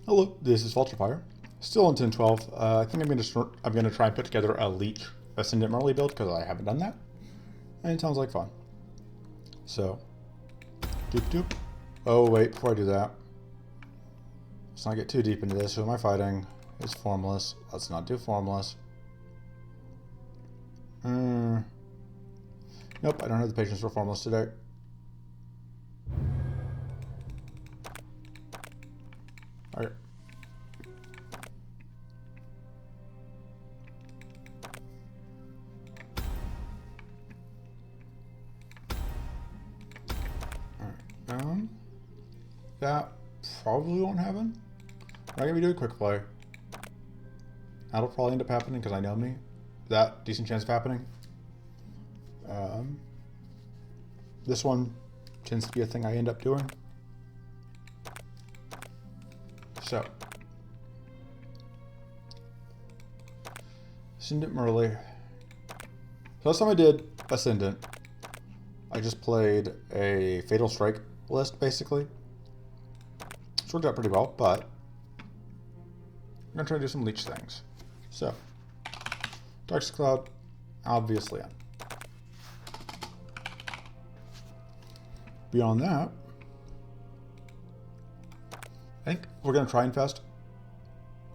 Hello, this is Vulturefire. Still on 1012. I think I'm gonna try and put together a Leech Ascent Mirley build because I haven't done that, and it sounds like fun. So, doop. Oh wait, before I do that, let's not get too deep into this. Who am I fighting? It's Formless. Let's not do Formless. Nope, I don't have the patience for Formless today. Alright. That probably won't happen. I'm not gonna be doing quick play. That'll probably end up happening because I know me. That decent chance of happening. This one tends to be a thing I end up doing. So, Ascendant Mirley. So last time I did Ascendant, I just played a Fatal Strike list, basically. It's worked out pretty well, but I'm going to try to do some Leech things. So, Dark Cloud, obviously on. Beyond that, I think we're going to try Infest.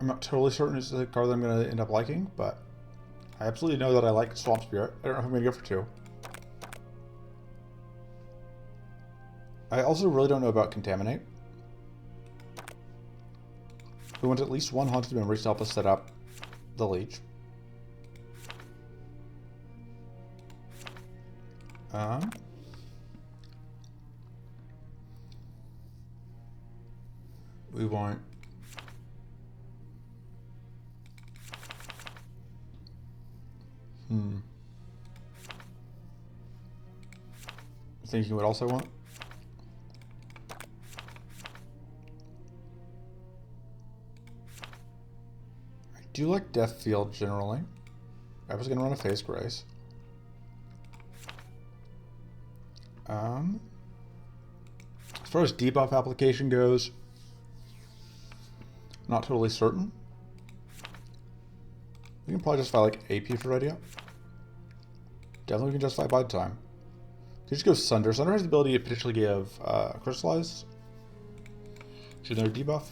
I'm not totally certain it's the card that I'm going to end up liking, but I absolutely know that I like Swamp Spirit. I don't know if I'm going to go for 2. I also really don't know about Contaminate. We want at least one Haunted Memories to help us set up the Leech. We want thinking what else I want. I do like Death Field generally. I was gonna run a Phase Grace. As far as debuff application goes, not totally certain. We can probably justify like AP for Radio. Definitely we can justify Bide Time. You just go Sunder. Sunder has the ability to potentially give Crystallize to another debuff.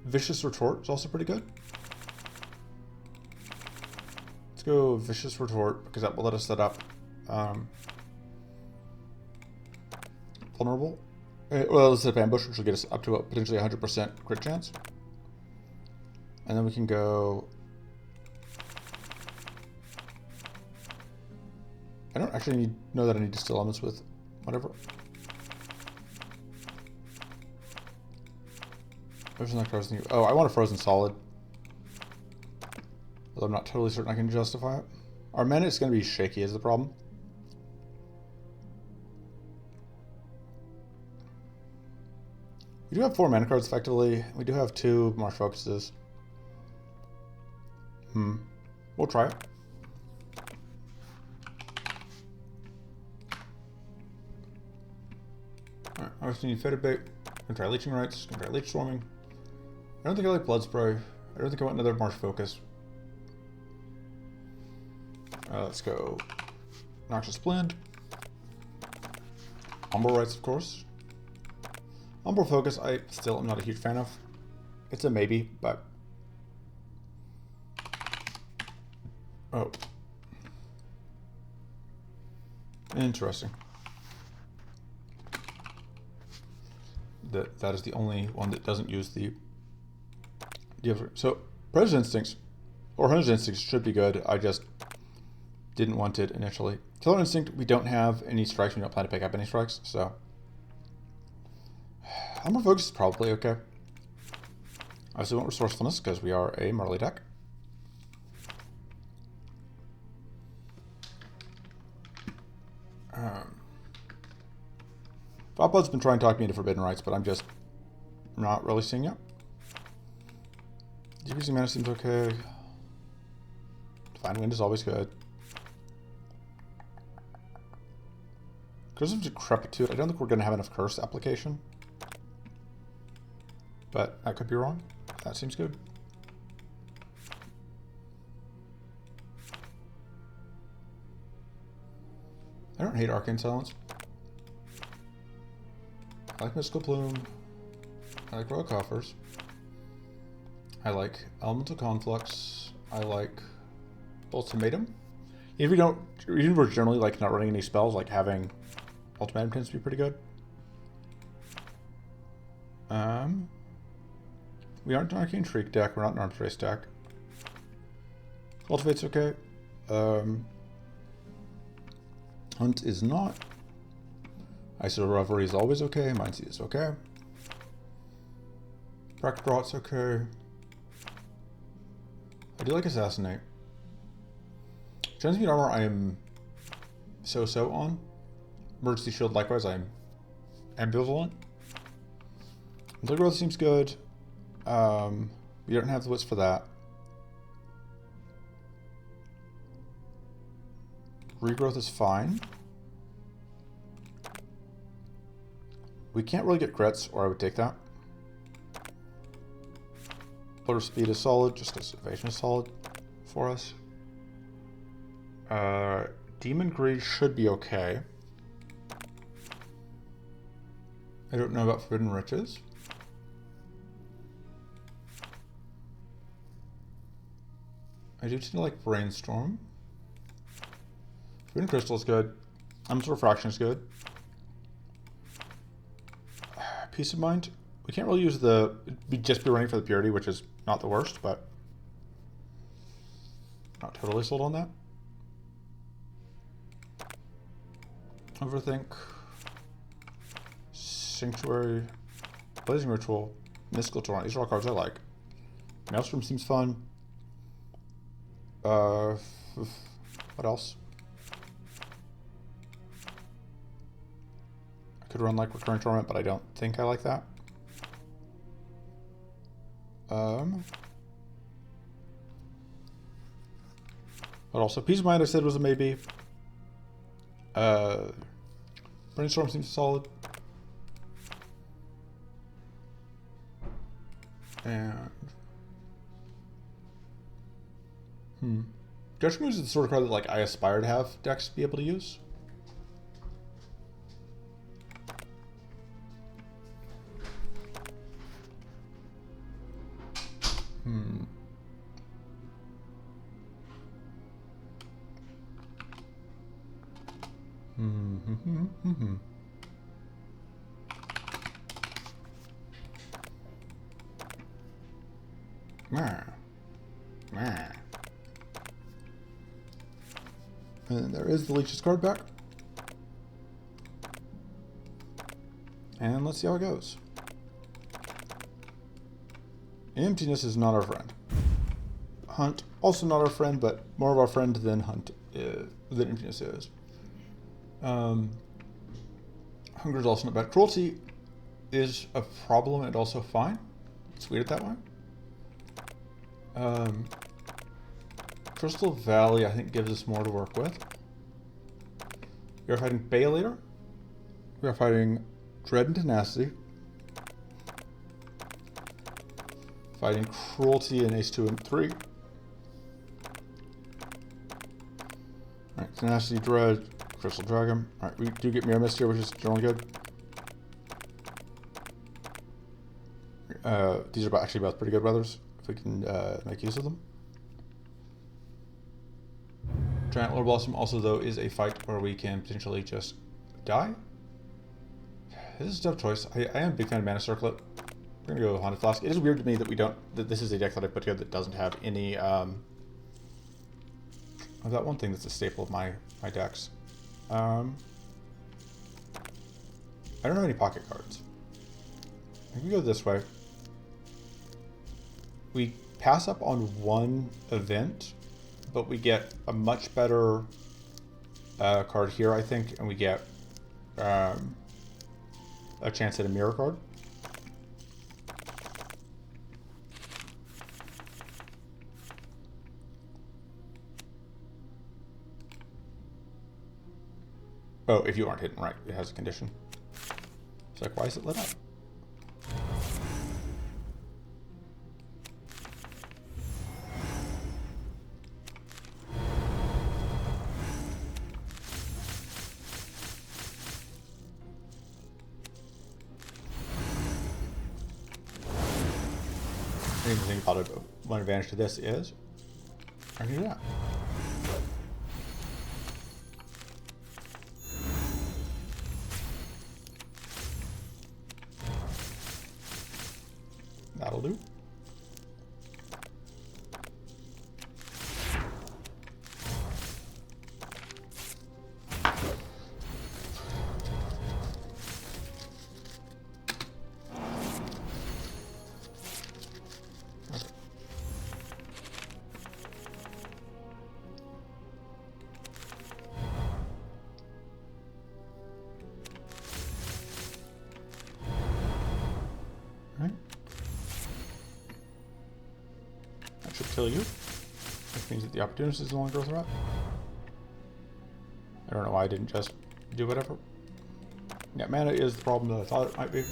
Vicious Retort is also pretty good. Let's go Vicious Retort because that will let us set up Vulnerable. Well, let's set up Ambush, which will get us up to a potentially 100% crit chance. And then we can go... I don't actually know that I need to Still Elements with whatever. Oh, I want a Frozen Solid. Although I'm not totally certain I can justify it. Our mana is going to be shaky is the problem. We do have 4 mana cards effectively. We do have 2 Marsh Focuses. We'll try it. Alright, I just need Fetid Bait. Gonna try Leeching Rites. Gonna try Leech Swarming. I don't think I like Blood Spray. I don't think I want another Marsh Focus. Let's go Noxious Blend. Umbral Rites, of course. Umbral Focus, I still am not a huge fan of. It's a maybe, but... Oh. Interesting. That is the only one that doesn't use the... So, Predator's Instincts, or Hunter's Instincts should be good. I just didn't want it initially. Killer Instinct, we don't have any strikes. We don't plan to pick up any strikes, so... Umbral Focus is probably okay. I also want Resourcefulness because we are a Mirley deck. Fopblood's been trying to talk me into Forbidden Rites, but I'm just not really seeing it. Decreasing mana seems okay. Divine Wind is always good. Curse of Decrepitude, I don't think we're going to have enough curse application. but I could be wrong. That seems good. I don't hate Arcane Silence. I like Mystical Plume. I like Royal Coffers. I like Elemental Conflux. I like Ultimatum. Even if we're generally like not running any spells, like having Ultimatum tends to be pretty good. We aren't an Arcane Shriek deck. We're not an Arms Race deck. Cultivate's okay. Hunt is not. Iso Revelry is always okay. Mindseed is okay. Brackbrot's okay. I do like Assassinate. Transmute Armor I am so-so on. Emergency Shield likewise I am ambivalent. The growth seems good. We don't have the wits for that. Regrowth is fine. We can't really get crits, or I would take that. Motor speed is solid, just as evasion is solid for us. Demon Greed should be okay. I don't know about Forbidden Riches. I do tend to like Brainstorm. Forbidden Crystal is good. Elemental Refraction is good. Peace of Mind. We can't really use we'd just be running for the Purity, which is not the worst, but not totally sold on that. Overthink. Sanctuary. Blazing Ritual. Mystical Torrent. These are all cards I like. Maelstrom seems fun. What else? I could run like Recurrent Torment, but I don't think I like that. But also, Peace of Mind I said was a maybe. Brainstorm seems solid. And Judgment Moves is the sort of card that like I aspire to have decks be able to use. And there is the Leeches card back. And let's see how it goes. Emptiness is not our friend. Hunt, also not our friend, but more of our friend than than Emptiness is. Hunger is also not bad. Cruelty is a problem and also fine. It's weird that way. Crystal Valley, I think, gives us more to work with. We are fighting Baileater. We are fighting Dread and Tenacity. Fighting Cruelty in Ace 2 and 3. Alright, Tenacity, Dread, Crystal Dragon. Alright, we do get Mirror Mist here, which is generally good. These are actually both pretty good brothers, if we can make use of them. Giant Lord Blossom also, though, is a fight where we can potentially just die. This is a tough choice. I am a big fan of Mana Circlet. We're going to go with Haunted Flask. It is weird to me that that this is a deck that I put together that doesn't have any, of that one thing that's a staple of my decks. I don't have any pocket cards. If we go this way, we pass up on one event, but we get a much better card here, I think, and we get a chance at a mirror card. Oh, if you aren't hidden, right. It has a condition. It's like, why is it lit up? think the thing about one advantage to this is I can do that. That'll do. Should kill you, which means that the opportunist is no longer a threat. I don't know why I didn't just do whatever. Yeah, mana is the problem that I thought it might be.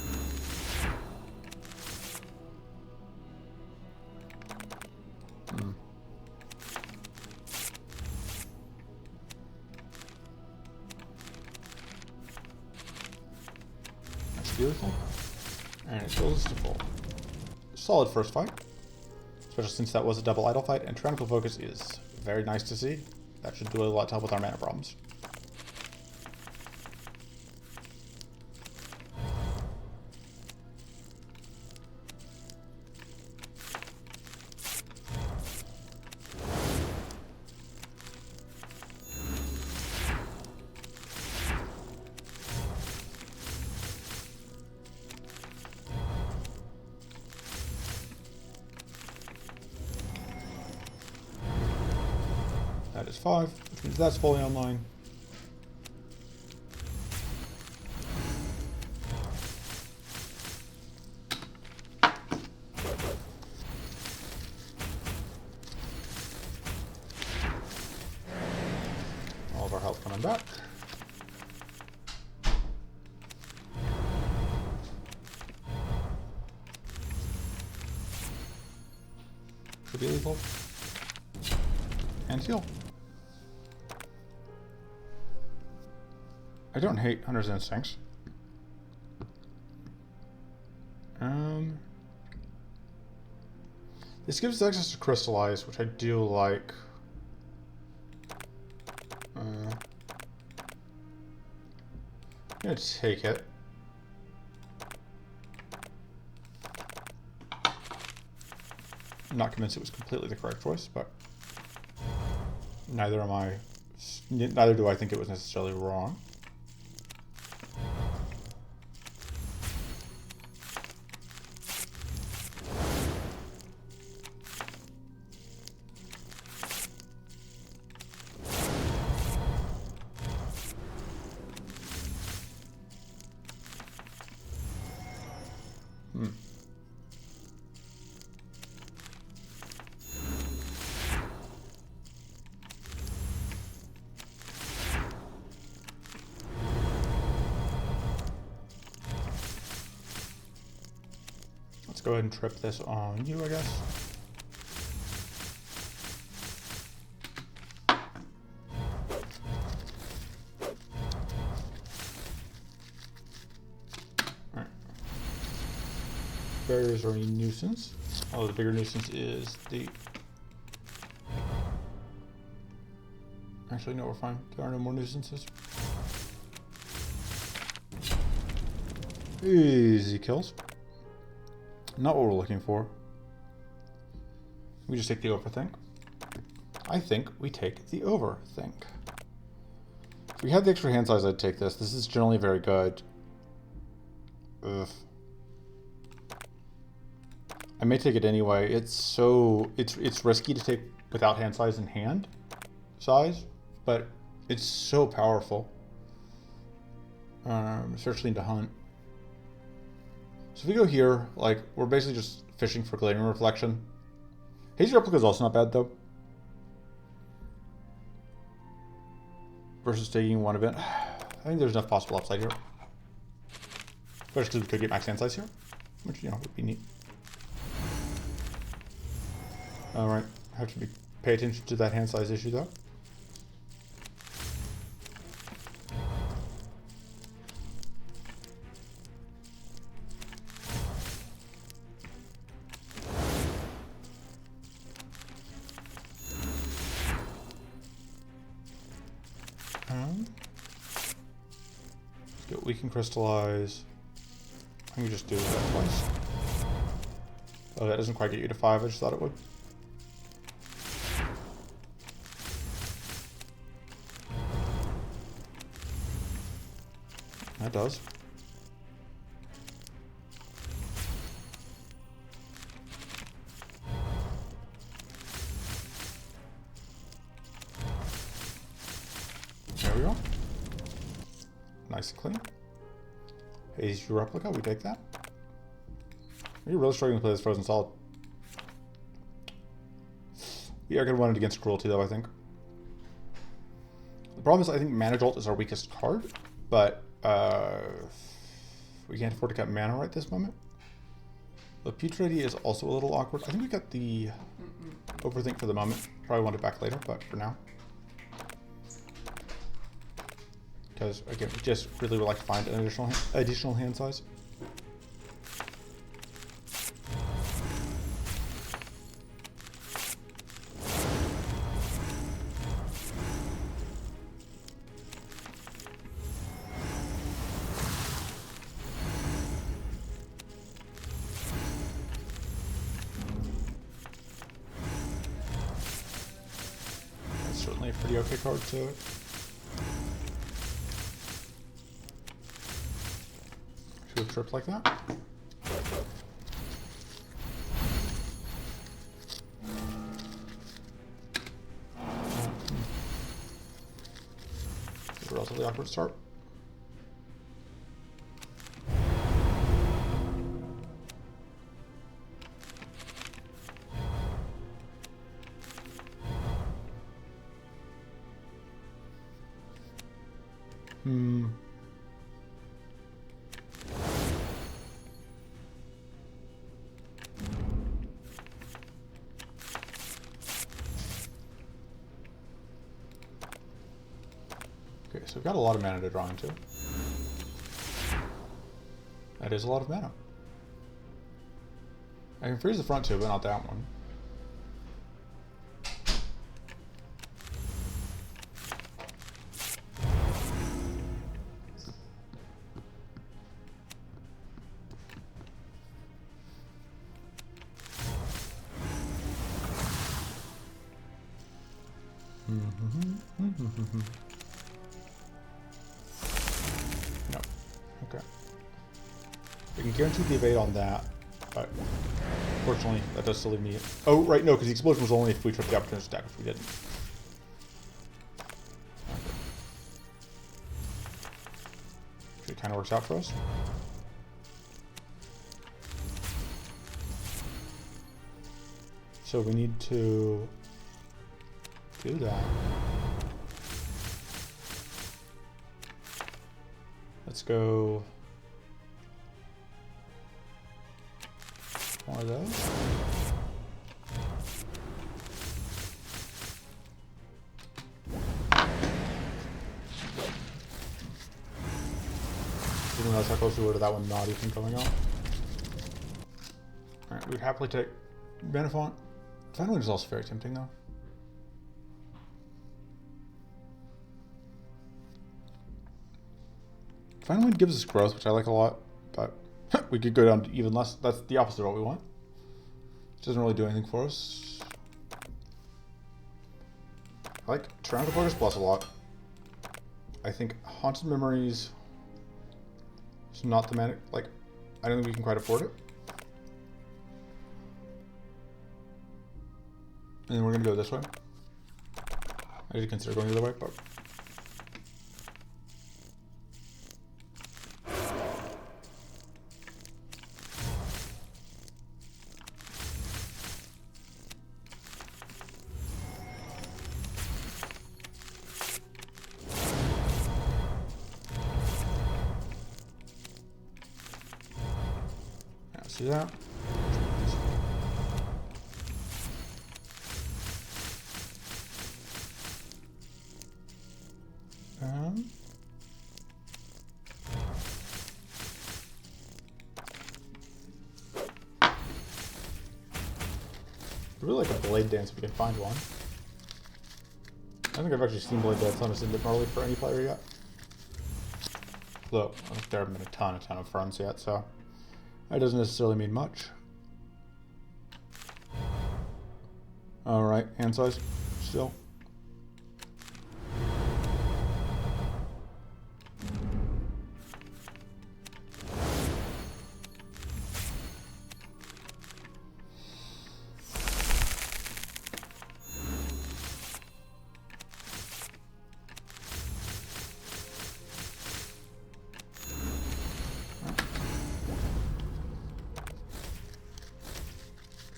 That's beautiful. And it kills us to full. Solid first fight. Especially since that was a double idle fight, and Tyrannical Focus is very nice to see. That should do a lot to help with our mana problems. That is 5, which means that's fully online. All of our health coming back. Should be lethal. And heal. I don't hate Hunter's Instincts. This gives us access to Crystallize, which I do like. I'm gonna take it. I'm not convinced it was completely the correct choice, but neither am I. Neither do I think it was necessarily wrong. Let's go ahead and trip this on you, I guess. Alright. Barriers are a nuisance. Although the bigger nuisance is the... Actually, no, we're fine. There are no more nuisances. Easy kills. Not what we're looking for. We just take the overthink. I think we take the overthink. If we had the extra hand size, I'd take this. This is generally very good. Ugh. I may take it anyway. It's risky to take without hand size in hand size, but it's so powerful. Especially into hunt. So if we go here, like, we're basically just fishing for Glaring Reflection. Hazy Replica is also not bad, though. Versus taking one event. I think there's enough possible upside here. Especially because we could get max hand size here. Which, you know, would be neat. Alright, have to pay attention to that hand size issue, though. we can crystallize. I can just do that twice. Oh, that doesn't quite get you to 5. I just thought it would. That does. There we go. Nice and clean. Haze your replica, we take that. You're really struggling to play this Frozen Solid. We are going to run it against Cruelty, though, I think. The problem is, I think Mana Jolt is our weakest card, but we can't afford to cut mana right this moment. The Putridity is also a little awkward. I think we got the Overthink for the moment. Probably want it back later, but for now. Because, again, we just really would like to find an additional hand size. That's certainly a pretty okay card to a trip like that. It's a relatively awkward start. Okay, so we've got a lot of mana to draw into. That is a lot of mana. I can freeze the front two, but not that one. No. Okay. We can guarantee the evade on that, but unfortunately that does still leave me. Oh, right, no, because the explosion was only if we took the opportunity attack, which we didn't. Okay. It kind of works out for us. So we need to do that. Let's go one of those. Didn't realize how close we were to that one not even coming on. Alright, we'd happily take Benefont. Finally, is also very tempting though. Finally gives us growth, which I like a lot, but we could go down to even less. That's the opposite of what we want. It doesn't really do anything for us. I like Tyrannical Focus Plus a lot. I think Haunted Memories is not the manic. Like, I don't think we can quite afford it. And then we're gonna go this way. I did consider going the other way, but. See that? I really like a Blade Dance if we can find one. I don't think I've actually seen Blade Dance on Ascent Mirley for any player yet. Though there haven't been a ton of fronts yet, so that doesn't necessarily mean much. Alright, hand size still.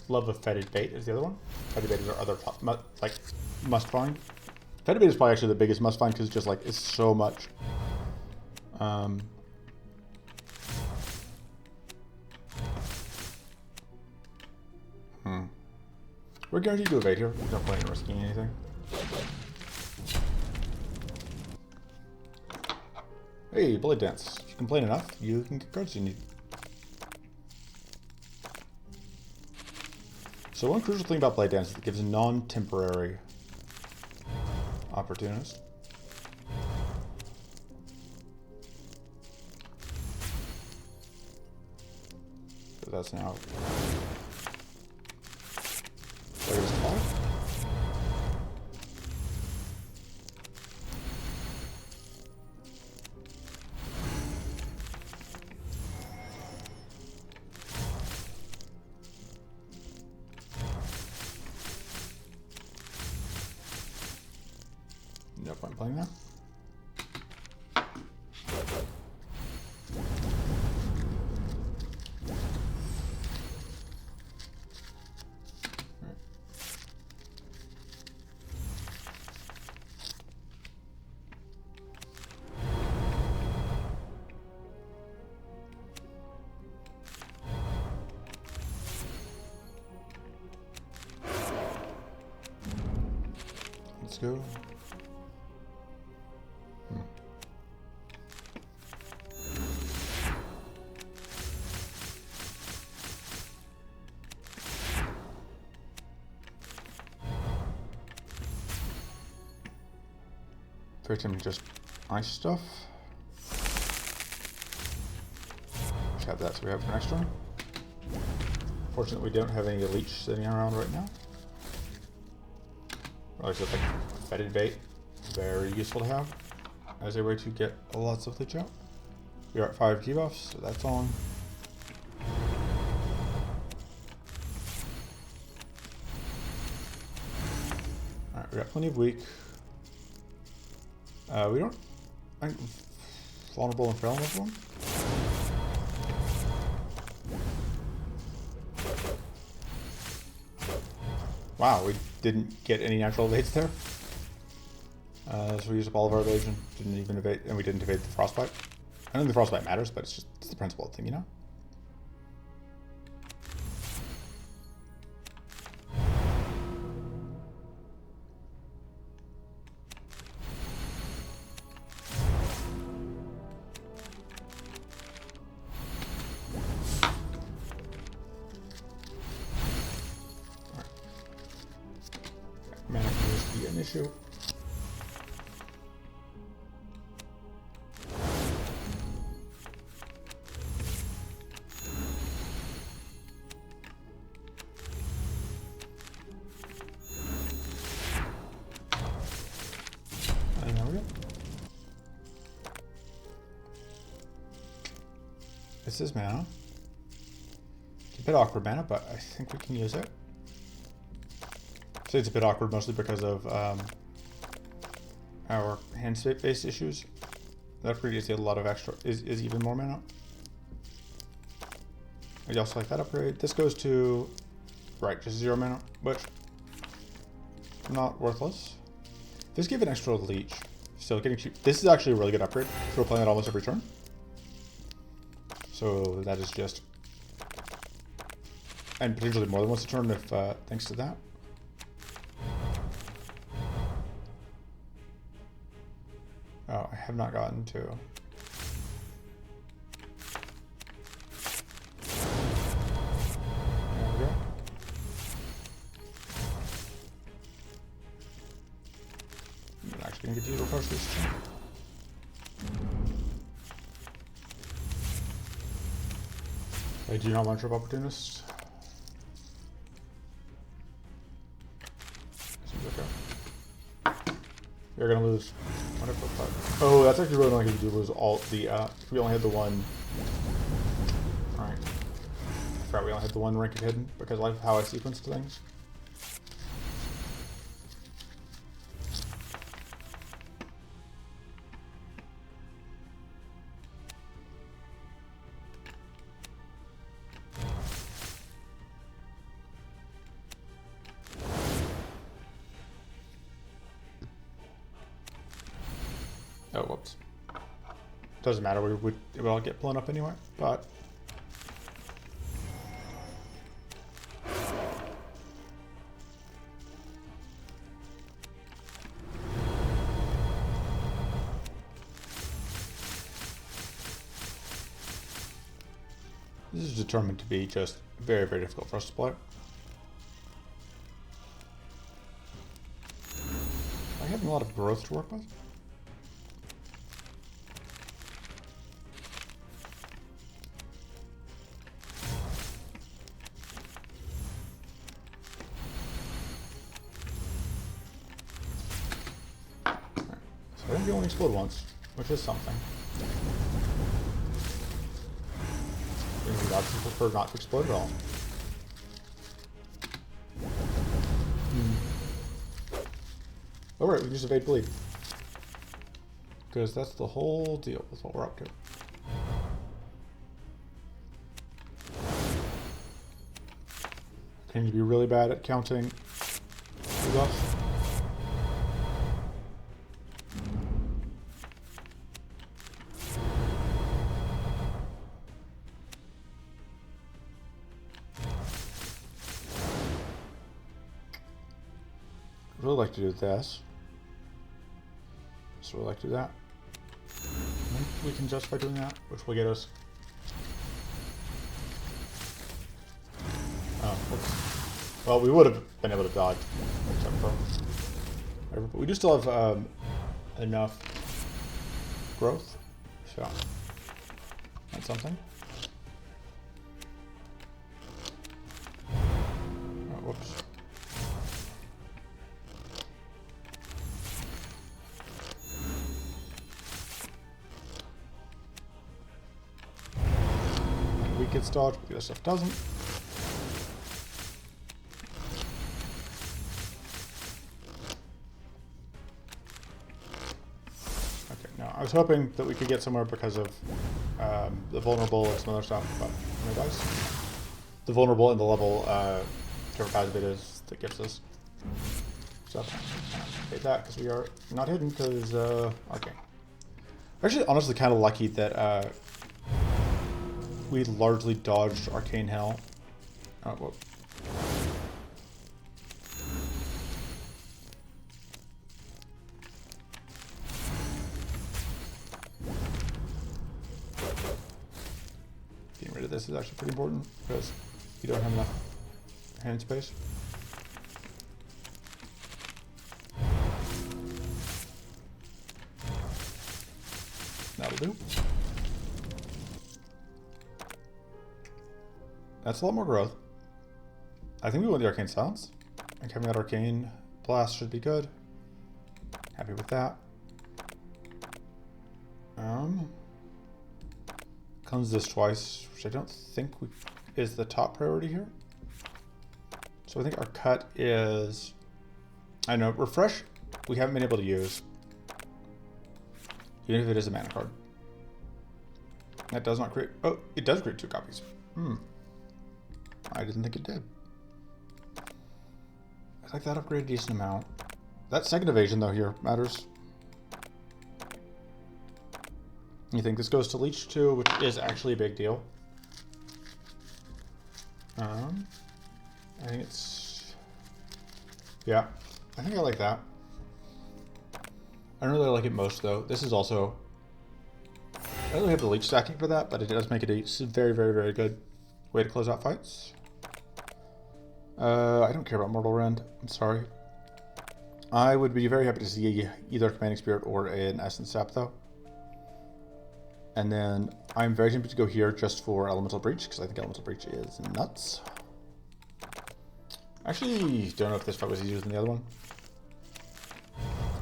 Love of fetid bait is the other one. Fetid bait is our other top, like must find. Fetid bait is probably actually the biggest must find because it's just like it's so much. We're guaranteed to evade here. There's no point in risking anything. Hey, Blade Dance. If you complain enough, you can get cards you need. So one crucial thing about Blade Dance is it gives non-temporary opportunities. So that's now... Player's call. No point playing that. Let's go. Create him just ice stuff. Just have that so we have an extra. Fortunately, we don't have any leech sitting around right now. Or like fetid bait, very useful to have as a way to get lots of leech out. We are at 5 debuffs, so that's on. Alright, we got plenty of weak. We don't. I think vulnerable and frail in this one. Wow, we didn't get any natural evades there. So we used up all of our evasion. Didn't even evade, and we didn't evade the frostbite. I don't think the frostbite matters, but it's the principle thing, you know? Mana can be an issue. And there we go. This is mana. It's a bit awkward mana, but I think we can use it. I say it's a bit awkward mostly because of our hand state based issues. That upgrade is a lot of extra, is even more mana. I also like that upgrade. This goes to, right, just 0 mana, which not worthless. This gave an extra leech, still getting cheap. This is actually a really good upgrade. So we're playing it almost every turn. So that is just, and potentially more than once a turn if thanks to that. Oh, I have not gotten to. There we go. I'm actually gonna get you to approach this turn. I do not want to trip opportunist. You're gonna lose. Oh, that's actually really annoying if you do lose all the, we only had the one. Alright. I forgot we only had the one rank of hidden because I like how I sequenced things. Oh, whoops. Doesn't matter, it would all get blown up anyway, but... This is determined to be just very, very difficult for us to play. I have a lot of growth to work with. I think we only explode once, which is something. We would obviously prefer not to explode at all. Alright, we just evade bleed. Because that's the whole deal with what we're up to. Can you be really bad at counting debuffs? I'd really like to do this. So we'd like to do that. I think we can justify doing that, which will get us. Oh, oops. Well, we would have been able to dodge, except for whatever. But we do still have enough growth, so that's something. Oh, whoops. Gets dodged, but the other stuff doesn't. Okay, now I was hoping that we could get somewhere because of the vulnerable and some other stuff, but no dice. The vulnerable and the level, whichever path it is that gives us stuff. Hate that because we are not hidden because, okay. Actually, honestly, kind of lucky that, we largely dodged Arcane Hell. Oh, whoop. Getting rid of this is actually pretty important because you don't have enough hand space. That'll do. That's a lot more growth. I think we want the Arcane Silence. And having that Arcane Blast should be good. Happy with that. Comes this twice, which I don't think is the top priority here. So I think our cut is... I know, Refresh we haven't been able to use. Even if it is a mana card. That does not create... Oh, it does create 2 copies. I didn't think it did. I like that upgrade a decent amount. That second evasion, though, here matters. You think this goes to Leech too, which is actually a big deal. I think it's... Yeah, I think I like that. I don't really like it most, though. This is also... I don't really have the Leech stacking for that, but it does make it a very, very, very good way to close out fights. I don't care about Mortal Rend. I'm sorry. I would be very happy to see either a Commanding Spirit or an Ascent Sap, though. And then I'm very tempted to go here just for Elemental Breach, because I think Elemental Breach is nuts. Actually, don't know if this fight was easier than the other one.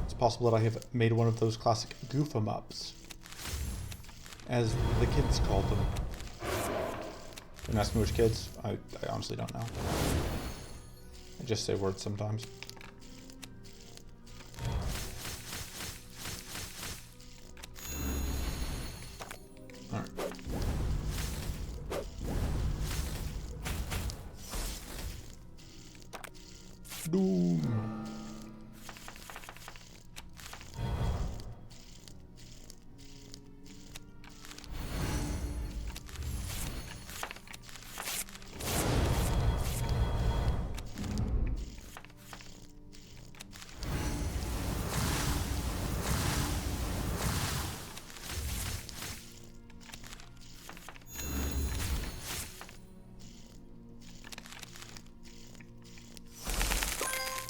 It's possible that I have made one of those classic goof-em-ups, as the kids called them. Don't ask me which kids. I honestly don't know. I just say words sometimes. Alright. Doom.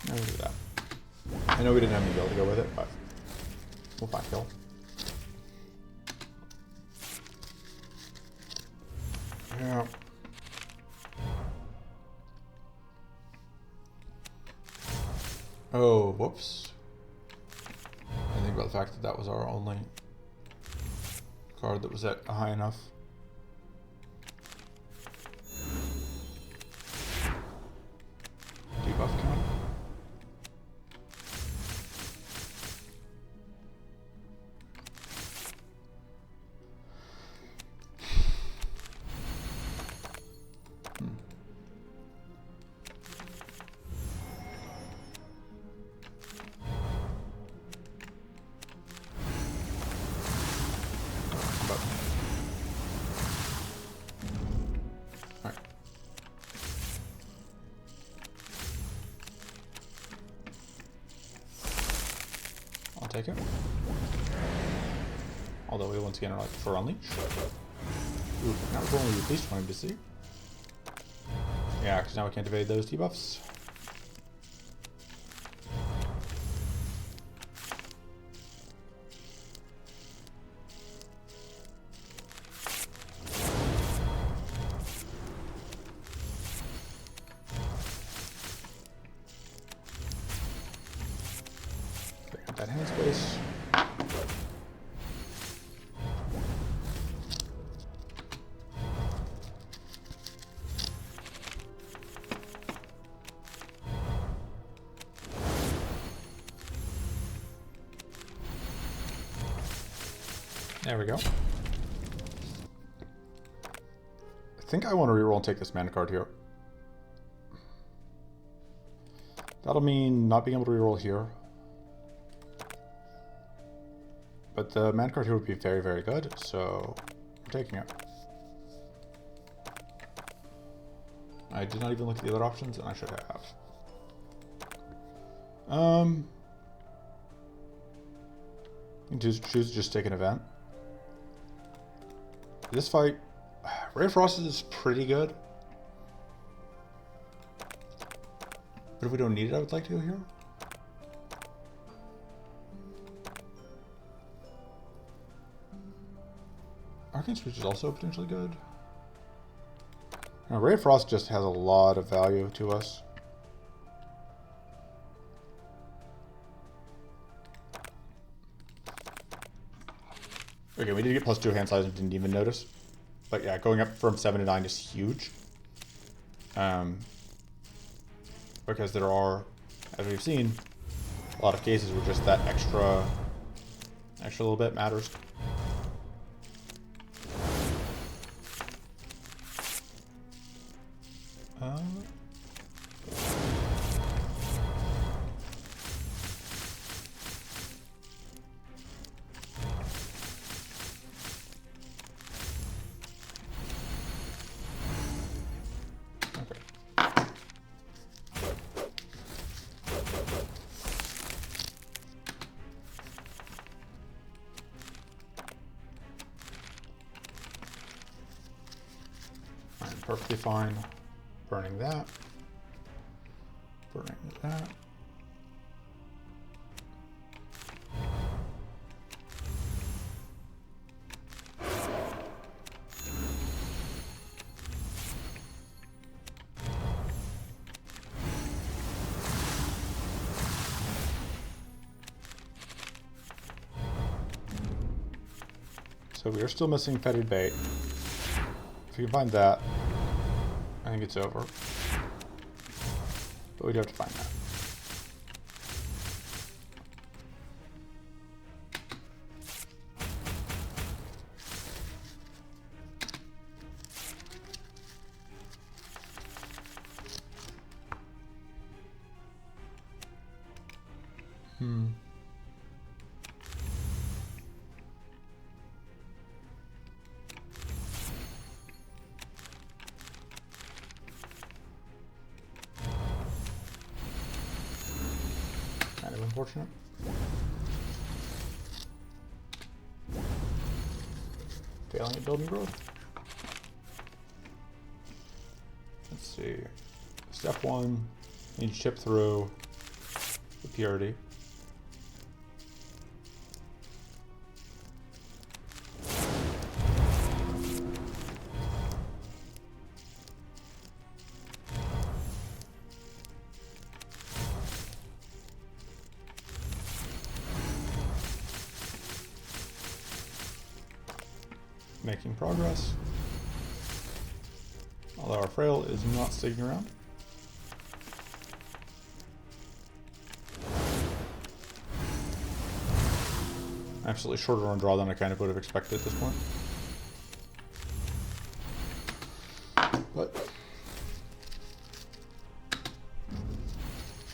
We'll do that. I know we didn't have any build to go with it, but we'll find kill. Yeah. Oh, whoops. I think about the fact that that was our only card that was at high enough. Debuff count. Alright. I'll take it. Although we once again are like for Unleash. Ooh, now we're going with at least wanting to see. Yeah, because now we can't evade those debuffs. That hand space. There we go. I think I want to reroll and take this mana card here. That'll mean not being able to reroll here. But the mana card here would be very, very good, so I'm taking it. I did not even look at the other options, and I should have. You can choose to just take an event. This fight, Ray of Frost is pretty good. But if we don't need it, I would like to go here. Arcane Speech is also potentially good. Now, Ray of Frost just has a lot of value to us. Okay, we did get +2 hand size and didn't even notice. But yeah, going up from 7 to 9 is huge. Because there are, as we've seen, a lot of cases where just that extra little bit matters. Perfectly fine. Burning that. Burning that. So we are still missing fetid bait. If we can find that, I think it's over. But we do have to find that. Kind of unfortunate. Failing at building growth. Let's see. Step 1, need to chip through the purity. Making progress. Although our frail is not sticking around. Absolutely shorter on draw than I kind of would have expected at this point. But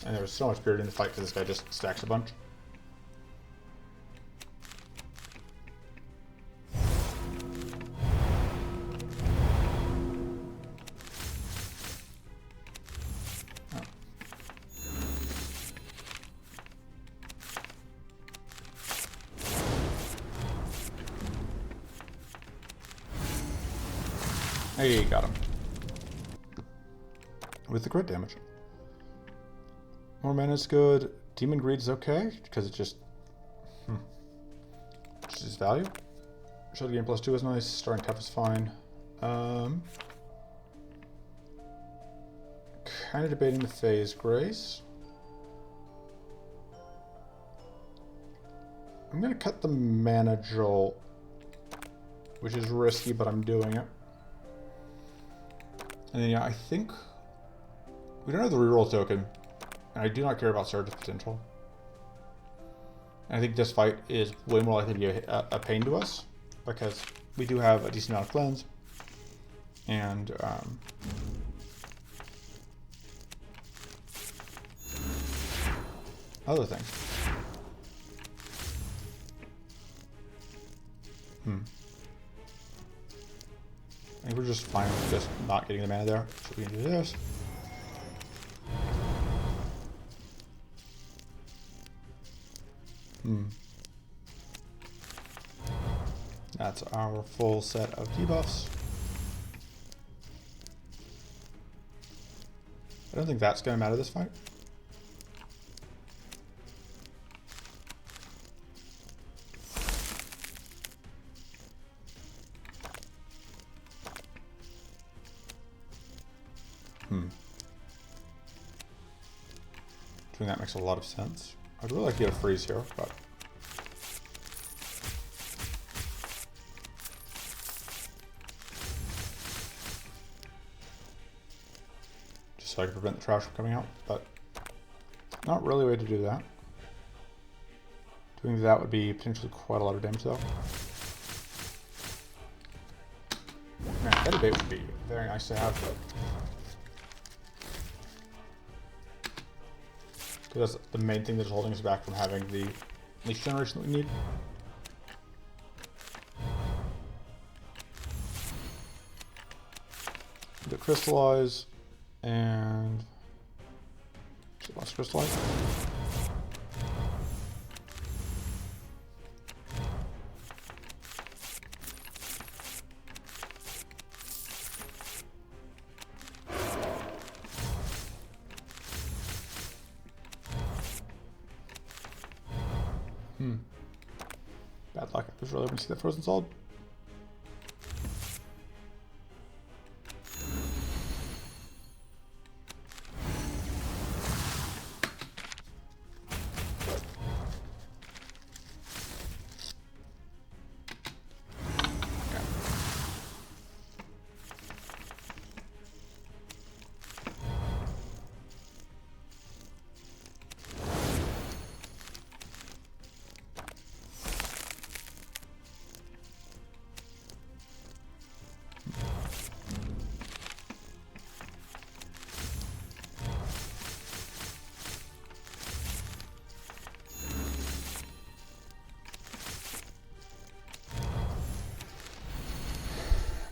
and there was so much period in the fight because this guy just stacks a bunch. Hey, got him. With the crit damage. More mana is good. Demon Greed is okay, because it just... Just its value. Shield gain +2 is nice. Starting Cup is fine. Kind of debating the Phase Grace. I'm going to cut the Mana Jolt, which is risky, but I'm doing it. And then, yeah, I think we don't have the reroll token, and I do not care about Surge's potential. And I think this fight is way more likely to be a pain to us, because we do have a decent amount of cleanse, and other things. I think we're just fine with just not getting the mana there. So we can do this. That's our full set of debuffs. I don't think that's going to matter this fight. Doing that makes a lot of sense. I'd really like to get a freeze here, but... Just so I can prevent the trash from coming out, but... Not really a way to do that. Doing that would be potentially quite a lot of damage, though. Man, that debate would be very nice to have, but... Because that's the main thing that's holding us back from having the leech generation that we need. The crystallize and let's crystallize. Bad luck. I was really hoping to see that frozen solid.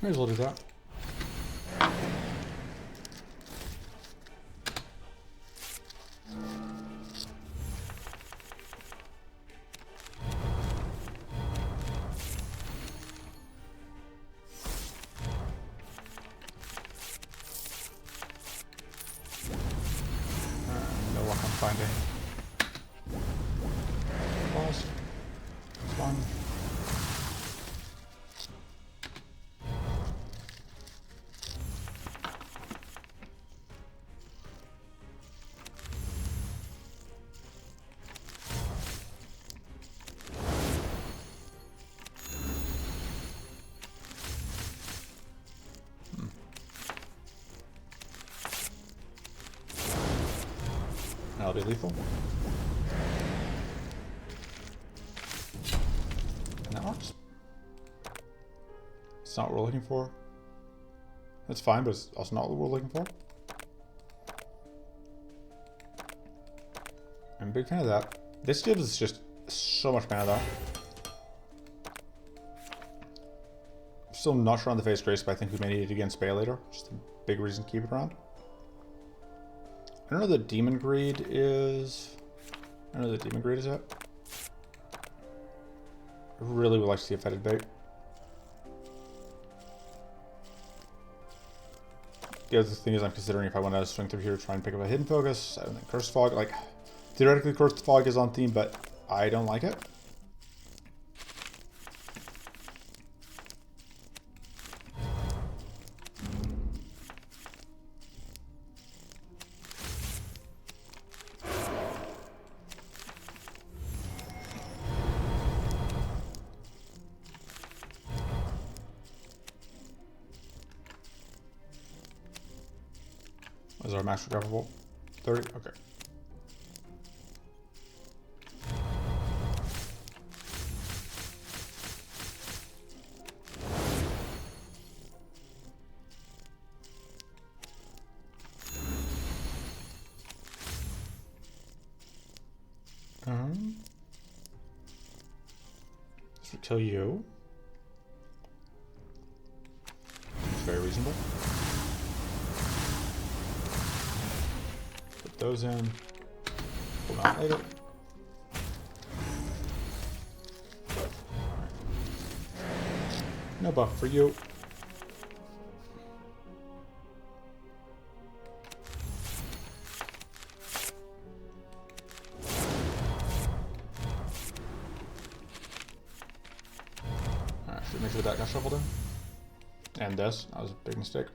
May as well do that. No luck on finding balls. It's fine. That'll be lethal. And that works. It's not what we're looking for. That's fine, but it's also not what we're looking for. I'm a big fan of that. This gives us just so much mana though. I'm still not sure on the face grace, but I think we may need it against Bay later. Just a big reason to keep it around. I don't know what Demon Greed is. I don't know what Demon Greed is at. I really would like to see a fetid bait. The other thing is I'm considering if I want to swing through here to try and pick up a hidden focus. I don't think Curse Fog, like, theoretically Curse Fog is on theme, but I don't like it. Is our max recoverable? 30? Okay. This would kill you. It's very reasonable. Put those in. Pull them out later. No buff for you. Alright, should make sure that got shuffled in. And this. That was a big mistake.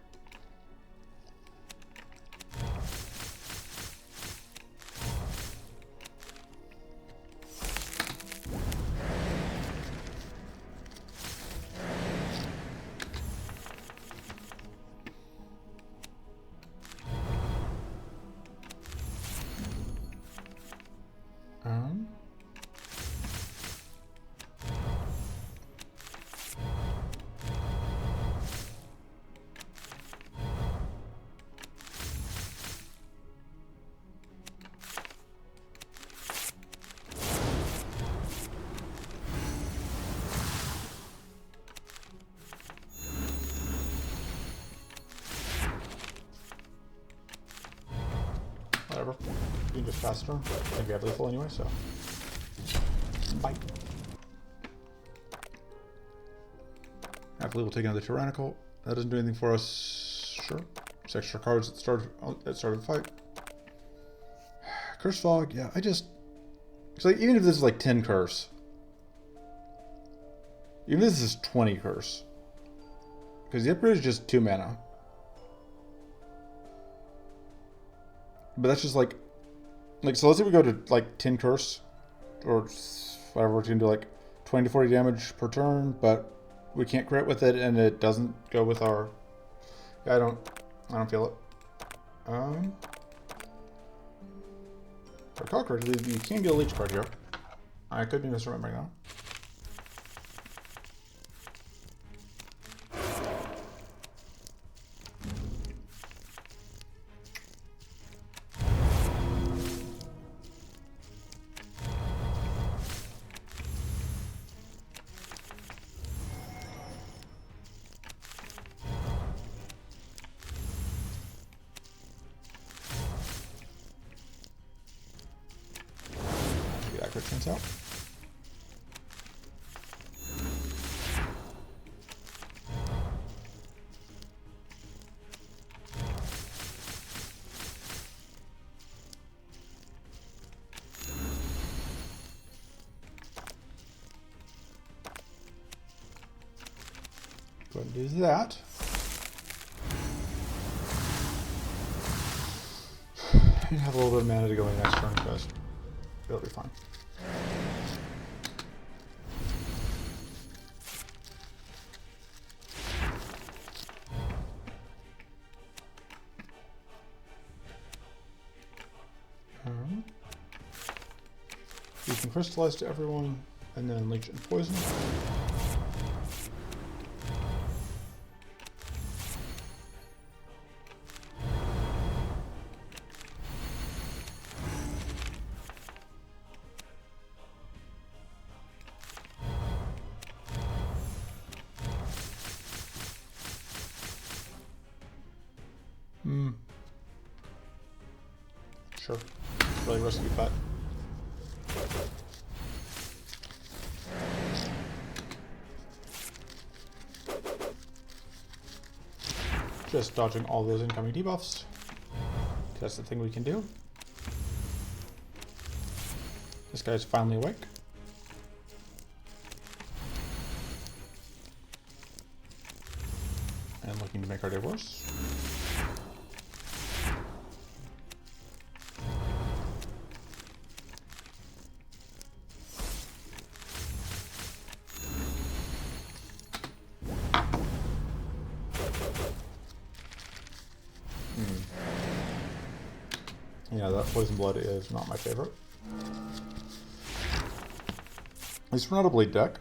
Whatever. You can just faster, but I think we have lethal anyway, so. Bye. Happily we'll take another Tyrannical. That doesn't do anything for us. Sure. It's extra cards at the start of the fight. Curse Fog, yeah, it's like, even if this is like 10 curse. Even if this is 20 curse. Because the upgrade is just 2 mana. But that's just like, so let's say we go to like 10 curse, or whatever, we're gonna do like 20 to 40 damage per turn, but we can't crit with it, and it doesn't go with our. Yeah, I don't feel it. If I recall correctly, you can get a leech card here. I could be misremembering now. crit chance out. Go ahead and do that. You have a little bit of mana to go in next turn, guys. It'll be fine. You can crystallize to everyone, and then leech and poison. Sure. Really risky bet. Just dodging all those incoming debuffs. That's the thing we can do. This guy's finally awake. And looking to make our day worse. Yeah, that poison blood is not my favorite. At least we're not a bleed deck.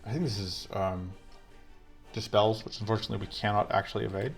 I think this is Dispels, which unfortunately we cannot actually evade.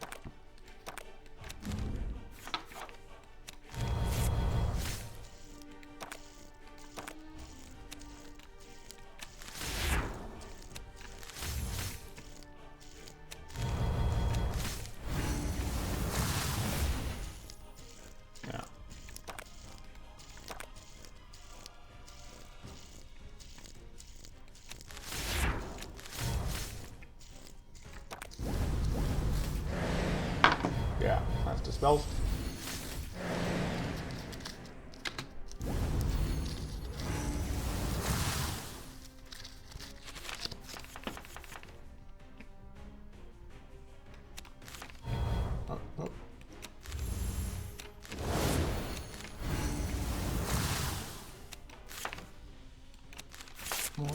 Yeah, that's Dispels. Oh, oh. More.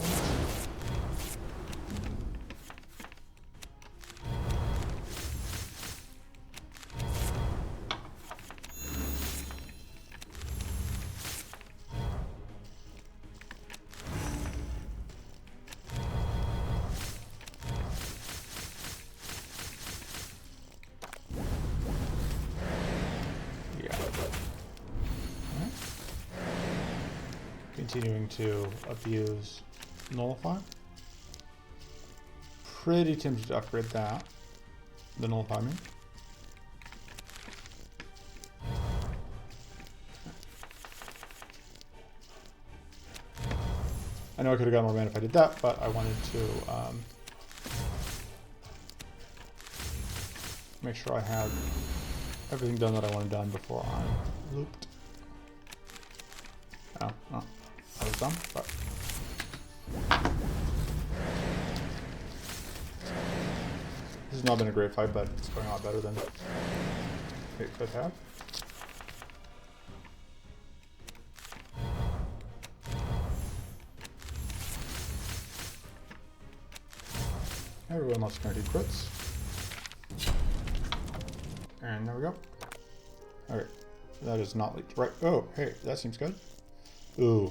Continuing to abuse Nullify. Pretty tempted to upgrade that. The Nullify me. I know I could have got more mana if I did that, but I wanted to make sure I had everything done that I wanted done before I'm looped. Oh, oh. I was dumb, but this has not been a great fight, but it's going a lot better than it could have. Everyone loves guaranteed crits. And there we go. Okay, that is not leaked. Right. Oh, hey, that seems good. Ooh,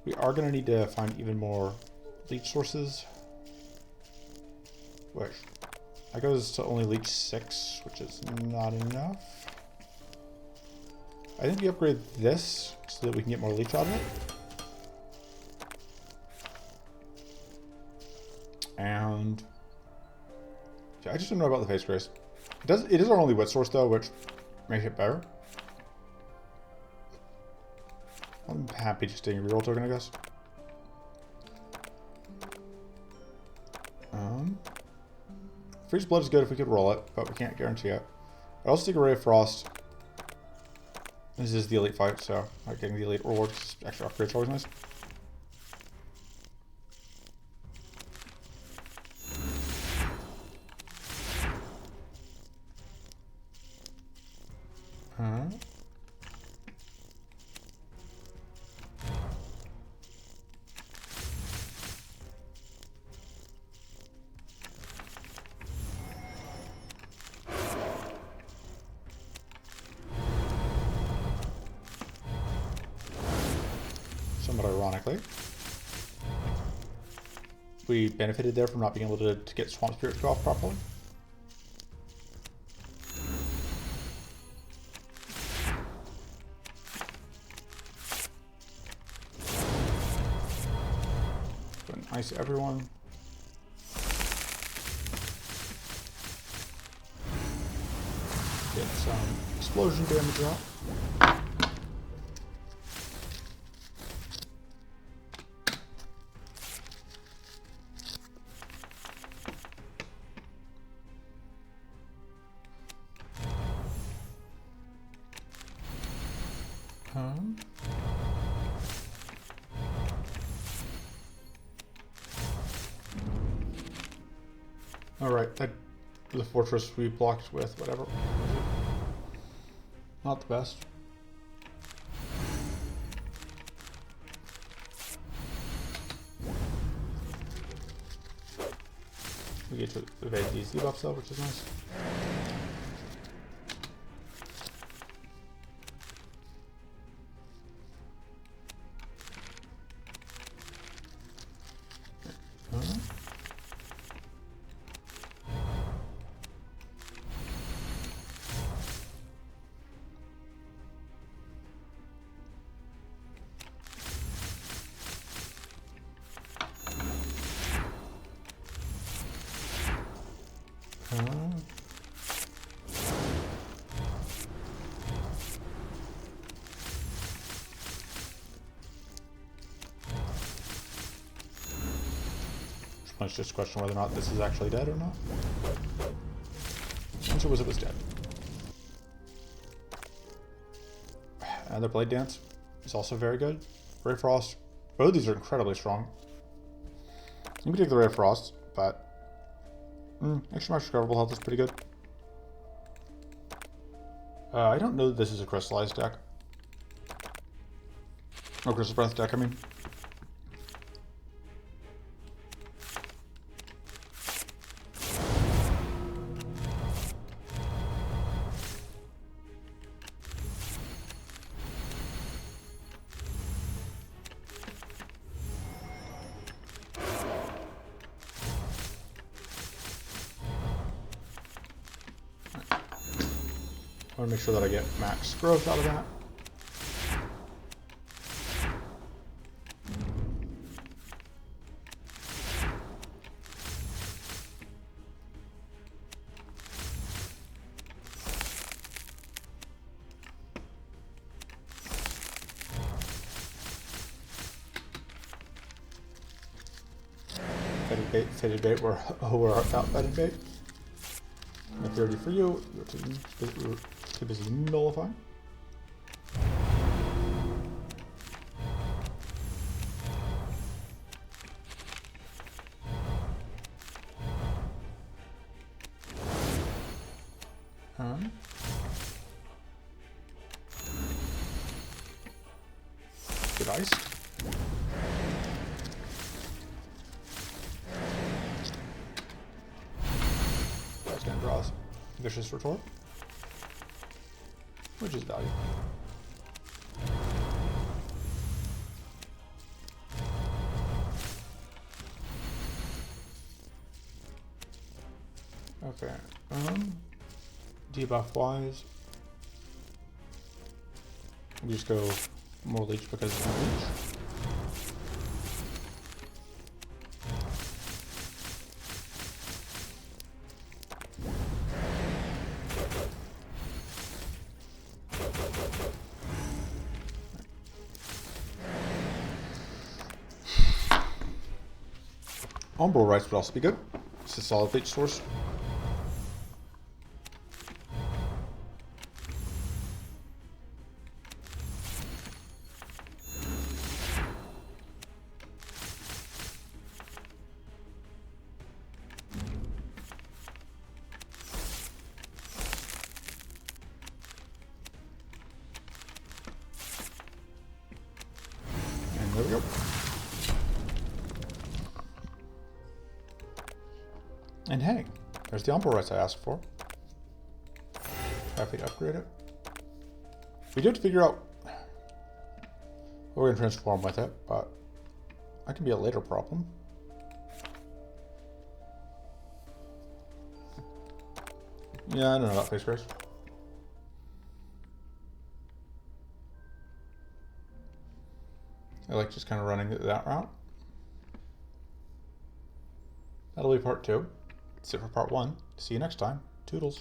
We are going to need to find even more leech sources. Wait, that goes to only leech 6, which is not enough. I think we upgrade this so that we can get more leech out of it. And yeah, I just don't know about the face grace. It is our only wit source though, which makes it better. I'm happy just taking a reroll token, I guess. Freeze blood is good if we could roll it, but we can't guarantee it. I also take a ray of frost. This is the elite fight, so not getting the elite rewards. Extra upgrades always nice. Somewhat ironically, we benefited there from not being able to get Swamp Spirit to go off properly. Ice everyone. Get some explosion damage out. Alright, that the fortress we blocked with, whatever. Not the best. We get to evade these debuffs though, which is nice. It's just a question whether or not this is actually dead or not. The answer was it was dead. Another Blade Dance is also very good. Ray Frost. Both of these are incredibly strong. You can take the Ray of Frost, but extra much recoverable health is pretty good. I don't know that this is a crystallized deck. Oh, Crystal Breath deck, I mean. I want to make sure that I get max growth out of that. Fetid bait, we're out fetid bait. A 30 for you. You're too busy nullifying. Good ice. Draws Vicious Retort, which is value. Okay, debuff wise, We just go more leech because of the leech. Umbral rights would also be good. It's a solid leech source. And there we go. And hey, there's the Umbral rights I asked for. Happy to upgrade it. We did figure out we're going to transform with it, but that can be a later problem. Yeah, I don't know about face race. I like just kind of running that route. That'll be part 2. That's it for part 1. See you next time. Toodles.